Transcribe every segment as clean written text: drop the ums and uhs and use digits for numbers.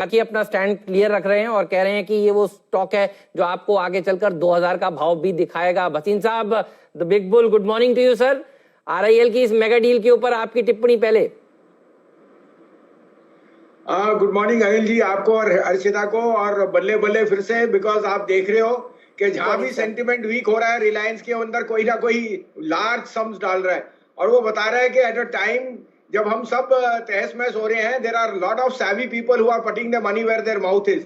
बाकी अपना stand clear रख रहे हैं और कह रहे हैं कि ये वो स्टॉक है जो आपको आगे चलकर 2000 का भाव भी दिखाएगा। भसीन साहब, the big bull, good morning to you sir. RIL की इस मेगा डील के ऊपर आपकी टिप्पणी पहले। गुड मॉर्निंग अनिल जी, आपको और अर्शिता को, और बल्ले बल्ले फिर से, बिकॉज आप देख रहे हो कि जहां भी सेंटिमेंट वीक हो रहा है रिलायंस के अंदर कोई ना कोई लार्ज सम्स डाल रहा है, और वो बता रहा है कि एट अ टाइम जब हम सब तहस महस हो रहे हैं, there are lot of savvy people who are putting the money where their mouth is.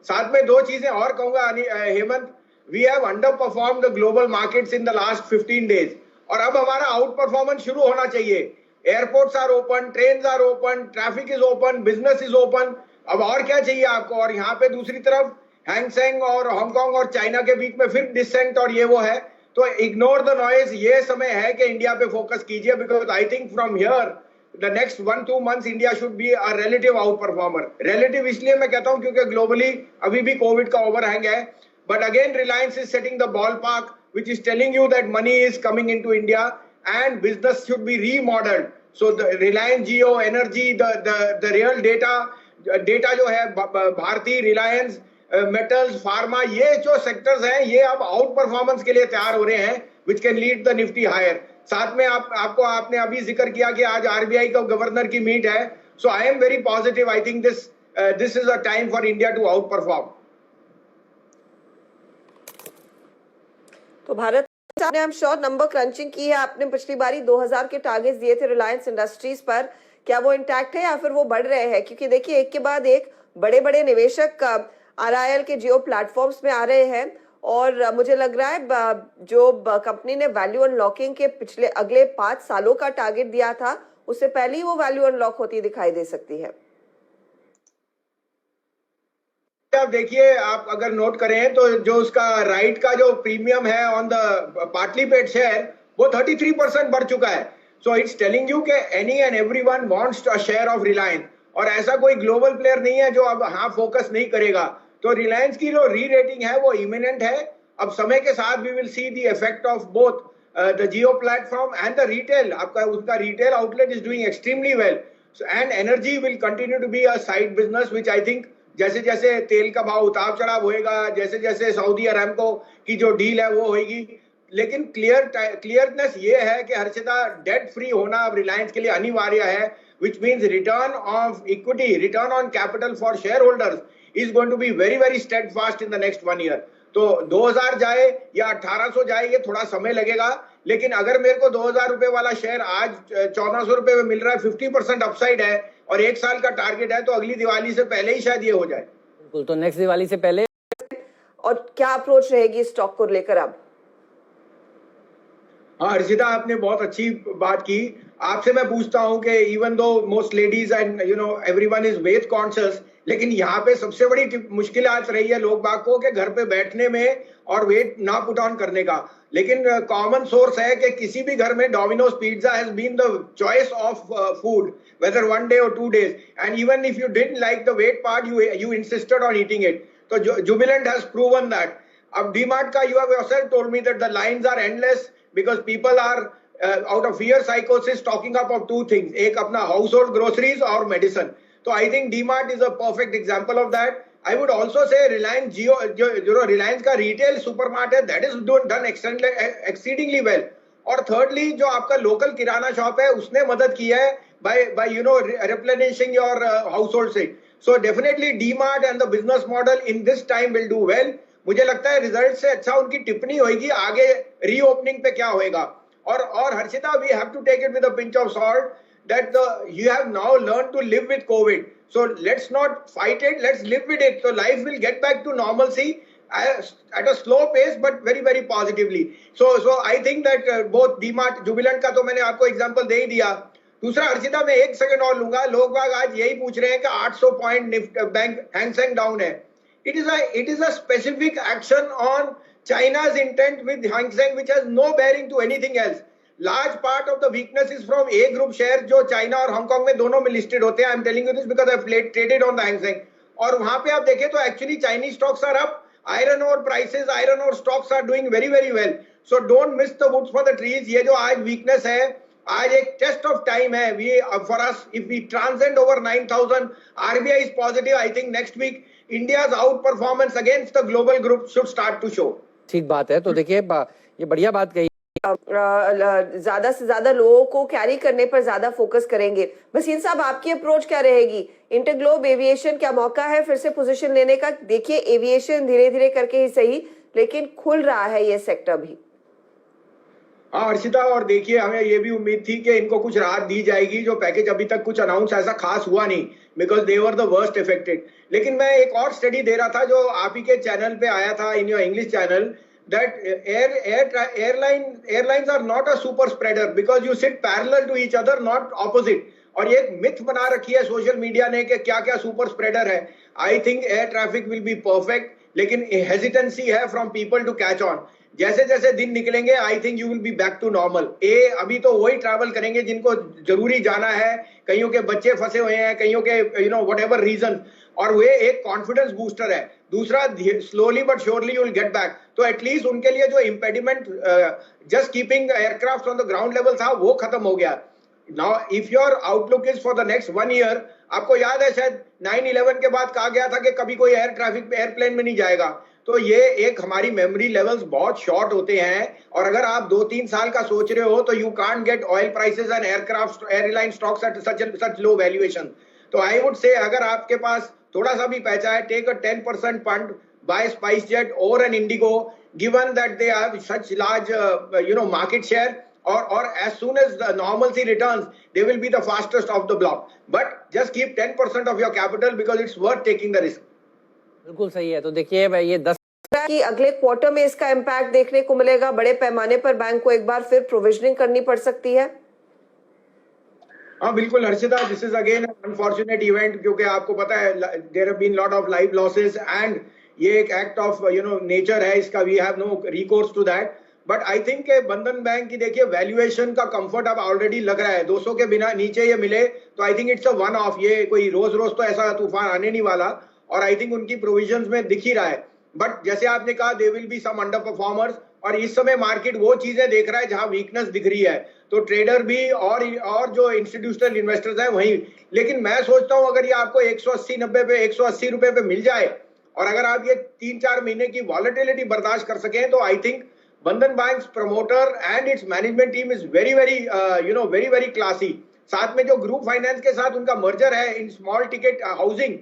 साथ में दो चीजें और कहूंगा Hemant, we have under perform the global markets in the last 15 days, और अब हमारा आउट परफॉर्मेंस शुरू होना चाहिए। Airports are open, trains are open, traffic is open, business is open. अब और क्या चाहिए आपको? और यहाँ पे दूसरी तरफ हैंगसेंग और हांगकांग और चाइना के बीच में फिर डिसेंट और ये वो है, तो इग्नोर द नॉइज। ये समय है कि इंडिया पे फोकस कीजिए, because I think from here the next 1-2 months India should be a relative out performer. Relative इसलिए मैं कहता हूं क्योंकि ग्लोबली अभी भी कोविड का ओवरहैंग है, but again Reliance is setting the ball park which is telling you that money is coming into India and business should be remodeled. So the Reliance Jio, Energy, the real data जो है Bharti, Reliance, metals, pharma, ये जो sectors हैं ये अब out performance के लिए तैयार हो रहे हैं, which can lead the Nifty higher. साथ में आपने अभी जिक्र किया कि आज आरबीआई का गवर्नर की मीट है, so I am very positive. I think this is a time for India to outperform. तो भारत ने हम श्योर नंबर क्रंचिंग की है, आपने पिछली बारी 2000 के टारगेट्स दिए थे रिलायंस इंडस्ट्रीज पर, क्या वो इंटैक्ट है या फिर वो बढ़ रहे हैं? क्योंकि देखिए एक के बाद एक बड़े बड़े निवेशक आरआईएल के जियो प्लेटफॉर्म्स में आ रहे हैं, और मुझे लग रहा है जो कंपनी ने वैल्यू अनलॉकिंग के पिछले अगले 5 सालों का टारगेट दिया था, उससे पहले ही वो वैल्यू अनलॉक होती दिखाई दे सकती है। आप देखिए, आप अगर नोट करें तो जो उसका राइट का जो प्रीमियम है on the partly paid share, वो 33% बढ़ चुका है। सो इट्स टेलिंग यू कि any and everyone wants a share of Reliance, और ऐसा कोई ग्लोबल प्लेयर नहीं है जो अब फोकस नहीं करेगा। तो रिलायंस की जो री रेटिंग है वो इमिनेंट है। अब समय के साथ we will see the effect of both the Jio platform and the retail. आपका उसका retail outlet is doing extremely well, and energy will continue to be a side business, which I think जैसे जैसे तेल का भाव उतार चढ़ाव होएगा, जैसे जैसे सऊदी अरामको की जो डील है वो होगी, लेकिन क्लियरनेस ये है कि हर्षिता डेट फ्री होना अब रिलायंस के लिए अनिवार्य है, which means return of equity, return on capital for share holders is going to be very very steadfast in the next 1 year. तो 2000 जाए या 1800 जाए ये थोड़ा समय लगेगा, लेकिन अगर मेरे को 2000 रुपए वाला शेयर आज 1400 रुपए में मिल रहा है, 50% अपसाइड है और 1 साल का टारगेट है, तो अगली दिवाली से पहले ही शायद ये हो जाए। बिल्कुल, तो नेक्स्ट दिवाली से पहले। और क्या अप्रोच रहेगी स्टॉक को लेकर अब? हाँ हर्षिता, आपने बहुत अच्छी बात की। आपसे मैं पूछता हूं कि even though most ladies and everyone is weight conscious, लेकिन यहाँ पे सबसे बड़ी मुश्किल आज रही है लोग बाग को कि घर पे बैठने में और वेट ना पुट ऑन करने का। लेकिन कॉमन सोर्स है कि किसी भी घर में Domino's pizza has been the choice of food, whether 1 day or 2 days, and even if you didn't like the weight part, you insisted on eating it. So Jubilant has proven that. Ab DMart ka, you have yourself told me that the lines are endless because people are out of fear psychosis talking up of 2 things, एक अपना household groceries और medicine. So I think DMart is a perfect example of that. I would also say Reliance Jio, जो Reliance का retail supermart है, that is done exceedingly well. और thirdly जो आपका local किराना shop है उसने मदद की है by replenishing your household sale. So definitely DMart and the business model in this time will do well. मुझे लगता है रिजल्ट से अच्छा उनकी टिप्पणी होगी आगे रीओपनिंग पे क्या होएगा। और Harshita, we have to take it with a pinch of salt that you have now learned to live with COVID. So let's not fight it, let's live with it. So life will get back to normalcy at a slow pace but very very positively. So I think that both DMart, Jubilant का तो मैंने आपको example दे ही दिया। दूसरा हर्षिता, मैं 1 second और लूंगा। लोग बाग आज यही पूछ रहे हैं कि 800 पॉइंट बैंक हैंगसेंग डाउन है। It is a specific action on China's intent with Hang Seng, which has no bearing to anything else. Large part of the weakness is from A group share जो China और Hong Kong में दोनों में listed होते हैं। I am telling you this because I have traded on the Hang Seng. और वहां पे आप देखें तो actually Chinese stocks are up, iron ore prices, iron ore stocks are doing very very well. So don't miss the woods for the trees. ये जो आज weakness है आज एक टेस्ट ऑफ टाइम है we for us if we transcend over 9000 RBI is positive I think next week India's out performance against the global group should start to show. ठीक बात है। तो देखिए ये बढ़िया बात कही। ज्यादा से ज्यादा लोगों को कैरी करने पर ज्यादा फोकस करेंगे। भसीन साहब, आपकी अप्रोच क्या रहेगी? इंटरग्लोब एविएशन क्या मौका है फिर से पोजीशन लेने का? देखिए एविएशन धीरे धीरे करके ही सही लेकिन खुल रहा है ये सेक्टर भी। हाँ हर्षिता, और देखिए हमें ये भी उम्मीद थी कि इनको कुछ राहत दी जाएगी। जो पैकेज अभी तक कुछ अनाउंस ऐसा खास हुआ नहीं because they were the worst affected. लेकिन मैं एक और स्टडी दे रहा था जो आप ही के चैनल पे आया था in your English channel that airlines are not a super spreader because you sit parallel to each other not opposite। और ये एक मिथ बना रखी है सोशल मीडिया ने कि क्या क्या सुपर स्प्रेडर है। I think air traffic will be perfect लेकिन हेजिटेंसी है from people to catch on. जैसे जैसे दिन निकलेंगे I think you will be back to normal. अभी तो वही ट्रैवल करेंगे जिनको जरूरी जाना है, कईयों के बच्चे फंसे हुए हैं, कईयों के वट एवर रीजन, और वे एक कॉन्फिडेंस बूस्टर है। दूसरा slowly but surely you will get back. तो एटलीस्ट उनके लिए जो impediment just keeping aircraft on the ground level था वो खत्म हो गया। Now if your outlook is for the next 1 year, आपको याद है शायद 9/11 के बाद कहा गया था कि कभी कोई एयर ट्रैफिक एयरप्लेन में नहीं जाएगा। तो ये एक हमारी मेमोरी लेवल्स बहुत शॉर्ट होते हैं और अगर आप 2-3 साल का सोच रहे हो तो you can't get oil prices and aircraft airline stocks at such low valuation. तो आई वुड से अगर आपके पास थोड़ा सा भी पैसा है, take a 10% fund, buy SpiceJet और an IndiGo, given that they have such large market share, or as soon as the normalcy returns they will be the fastest of the block, but just keep 10% of your capital because it's worth taking the risk। बिल्कुल सही है। तो देखिए ये 10 कि अगले quarter में इसका इम्पैक्ट देखने को मिलेगा, बड़े पैमाने पर बैंक को एक बार फिर प्रोविजनिंग करनी पड़ सकती है। हाँ बिल्कुल Harshita, this is again unfortunate event क्योंकि आपको पता है there have been lot of live losses and ये एक एक्ट ऑफ नेचर है इसका, we have no recourse to that. But I think Bandhan bank की देखिए वैल्यूएशन का कंफर्ट अब ऑलरेडी लग रहा है। 200 के बिना नीचे ये मिले तो I think it's a one of, ये कोई रोज रोज तो ऐसा तूफान आने नहीं वाला और आई थिंक उनकी प्रोविजंस में दिख ही रहा है। बट जैसे आपने कहा they will be sum under performers और इस समय मार्केट वो चीजें देख रहा है जहां वीकनेस दिख रही है, तो ट्रेडर भी और जो इंस्टीट्यूशनल इन्वेस्टर्स हैं वही। लेकिन मैं सोचता हूं अगर ये आपको 180-90 पे 180 रुपए पे मिल जाए और अगर आप ये 3-4 महीने की वॉलेटिलिटी बर्दाश्त कर सकें तो आई थिंक बंधन banks promoter and it's management team is very very classy. साथ में जो ग्रुप फाइनेंस के साथ उनका मर्जर है इन स्मॉल टिकट हाउसिंग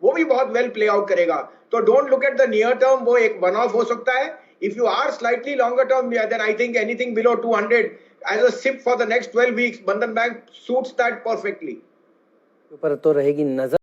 वो भी बहुत वेल प्ले आउट करेगा। तो don't look at the near term, वो एक वन ऑफ हो सकता है। If you are slightly longer term then I think anything below 200 as a SIP for the next 12 weeks, Bandhan bank suits that perfectly. ऊपर तो रहेगी नजर।